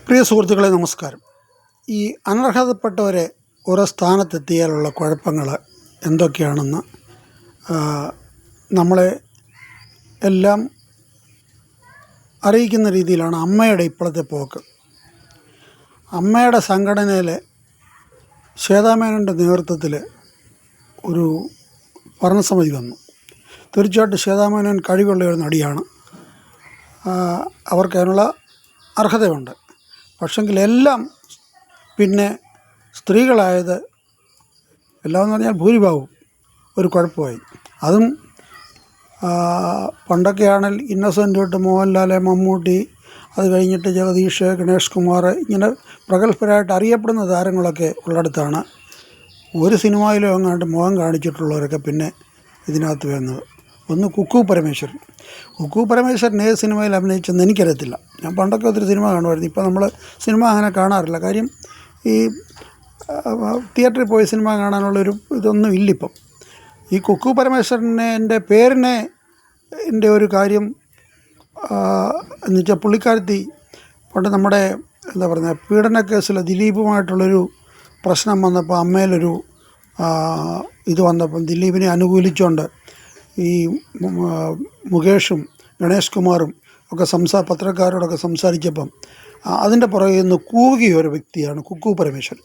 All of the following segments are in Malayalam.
പ്രിയ സുഹൃത്തുക്കളെ നമസ്കാരം. ഈ അനർഹതപ്പെട്ടവരെ ഓരോ സ്ഥാനത്തെത്തിയാലുള്ള കുഴപ്പങ്ങൾ എന്തൊക്കെയാണെന്ന് നമ്മളെ എല്ലാം അറിയിക്കുന്ന രീതിയിലാണ് അമ്മയുടെ ഇപ്പോഴത്തെ പോക്ക്. അമ്മയുടെ സംഘടനയിലെ ശ്വേതാമേനോൻ്റെ നേതൃത്വത്തിൽ ഒരു ഭരണസമിതി വന്നു. തീർച്ചയായിട്ടും ശ്വേതാമേനോൻ കഴിവുള്ള ഒരു നടിയാണ്, അവർക്ക് അതിനുള്ള അർഹതയുണ്ട്. പക്ഷെങ്കിൽ എല്ലാം പിന്നെ സ്ത്രീകളായത് എല്ലാം എന്ന് പറഞ്ഞാൽ ഭൂരിഭാഗവും ഒരു കുഴപ്പമായി. അതും പണ്ടൊക്കെയാണെങ്കിൽ ഇന്നസെൻ്റ് തൊട്ട് മോഹൻലാൽ, മമ്മൂട്ടി, അത് കഴിഞ്ഞിട്ട് ജഗദീഷ്, ഗണേഷ് കുമാർ, ഇങ്ങനെ പ്രഗത്ഭരായിട്ട് അറിയപ്പെടുന്ന താരങ്ങളൊക്കെ ഉള്ളിടത്താണ് ഒരു സിനിമയിലും എങ്ങാണ്ട് മുഖം കാണിച്ചിട്ടുള്ളവരൊക്കെ പിന്നെ ഇതിനകത്ത് വരുന്നത്. ഒന്ന് കുക്കു പരമേശ്വരൻ. കുക്കു പരമേശ്വരൻ ഏത് സിനിമയിൽ അഭിനയിച്ചെന്ന് എനിക്കറിയത്തില്ല. ഞാൻ പണ്ടൊക്കെ ഒത്തിരി സിനിമ കാണുമായിരുന്നു. ഇപ്പോൾ നമ്മൾ സിനിമ അങ്ങനെ കാണാറില്ല. കാര്യം ഈ തിയേറ്ററിൽ പോയി സിനിമ കാണാനുള്ളൊരു ഇതൊന്നും ഇല്ലിപ്പം. ഈ കുക്കു പരമേശ്വരനെ എൻ്റെ പേരിനെ എൻ്റെ ഒരു കാര്യം എന്ന് വെച്ചാൽ പുള്ളിക്കാരത്തി പണ്ട് നമ്മുടെ എന്താ പറയുക പീഡന കേസിൽ ദിലീപുമായിട്ടുള്ളൊരു പ്രശ്നം വന്നപ്പോൾ അമ്മയിലൊരു ഇത് വന്നപ്പം ദിലീപിനെ അനുകൂലിച്ചുകൊണ്ട് ഈ മുകേഷും ഗണേഷ് കുമാറും ഒക്കെ പത്രക്കാരോടൊക്കെ സംസാരിച്ചപ്പം അതിൻ്റെ പുറകെ നിന്ന് കൂകിയ ഒരു വ്യക്തിയാണ് കുക്കു പരമേശ്വരൻ.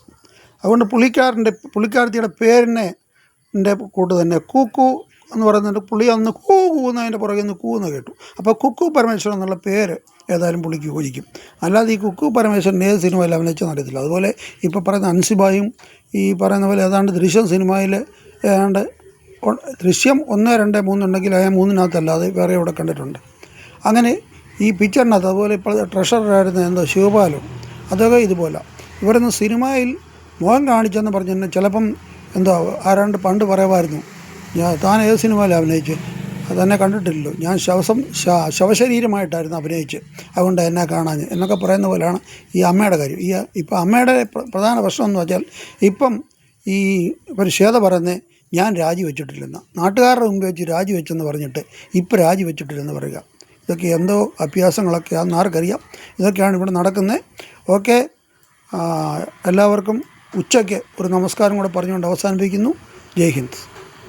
അതുകൊണ്ട് പുള്ളിക്കാരത്തിയുടെ പേരിനെ എൻ്റെ കൂട്ട് തന്നെ കൂക്കു എന്ന് പറയുന്നുണ്ട്. പുള്ളി അന്ന് കൂന്നതിൻ്റെ പുറകെ നിന്ന് കൂന്ന് കേട്ടു. അപ്പോൾ കുക്കു പരമേശ്വരൻ എന്നുള്ള പേര് ഏതായാലും പുള്ളിക്ക് യോജിക്കും. അല്ലാതെ ഈ കുക്കു പരമേശ്വരൻ ഏത് സിനിമയിൽ അഭിനയിച്ചെന്ന് അറിയത്തില്ല. അതുപോലെ ഇപ്പോൾ പറയുന്ന അൻസിബായും ഈ പറയുന്ന പോലെ ഏതാണ്ട് ദൃശ്യം സിനിമയിൽ ഏതാണ്ട് ദൃശ്യം 1, 2, 3 ഉണ്ടെങ്കിൽ ആ 3-നകത്തല്ലാതെ വേറെ ഇവിടെ കണ്ടിട്ടുണ്ട്. അങ്ങനെ ഈ പിക്ചറിനകത്ത് അതുപോലെ ഇപ്പോഴത്തെ ട്രഷറായിരുന്ന എന്തോ ശിവപാലും അതൊക്കെ ഇതുപോലെ ഇവരൊന്നും സിനിമയിൽ മുഖം കാണിച്ചെന്ന് പറഞ്ഞു തന്നെ ചിലപ്പം എന്തോ ആരാണ്ട് പണ്ട് പറയുമായിരുന്നു, താൻ ഏത് സിനിമയിലാണ് അഭിനയിച്ച്, അതെന്നെ കണ്ടിട്ടില്ലല്ലോ, ഞാൻ ശവശരീരമായിട്ടായിരുന്നു അഭിനയിച്ച്, അതുകൊണ്ട് എന്നെ കാണാൻ എന്നൊക്കെ പറയുന്ന പോലെയാണ് ഈ അമ്മയുടെ കാര്യം. ഇപ്പം അമ്മയുടെ പ്രധാന പ്രശ്നം എന്ന് വെച്ചാൽ ഇപ്പം ഈ ഒരു ശ്വേത പറയുന്നത് ഞാൻ രാജിവെച്ചിട്ടില്ലെന്ന്, നാട്ടുകാരുടെ മുമ്പ് വെച്ച് രാജിവെച്ചെന്ന് പറഞ്ഞിട്ട് ഇപ്പം രാജിവെച്ചിട്ടില്ലെന്ന് പറയുക. ഇതൊക്കെ എന്തോ അഭ്യാസങ്ങളൊക്കെ ആണെന്ന് ആർക്കറിയാം. ഇതൊക്കെയാണ് ഇവിടെ നടക്കുന്നത്. ഓക്കെ, എല്ലാവർക്കും ഉച്ചയ്ക്ക് ഒരു നമസ്കാരം കൂടെ പറഞ്ഞുകൊണ്ട് അവസാനിപ്പിക്കുന്നു. ജയ് ഹിന്ദ്.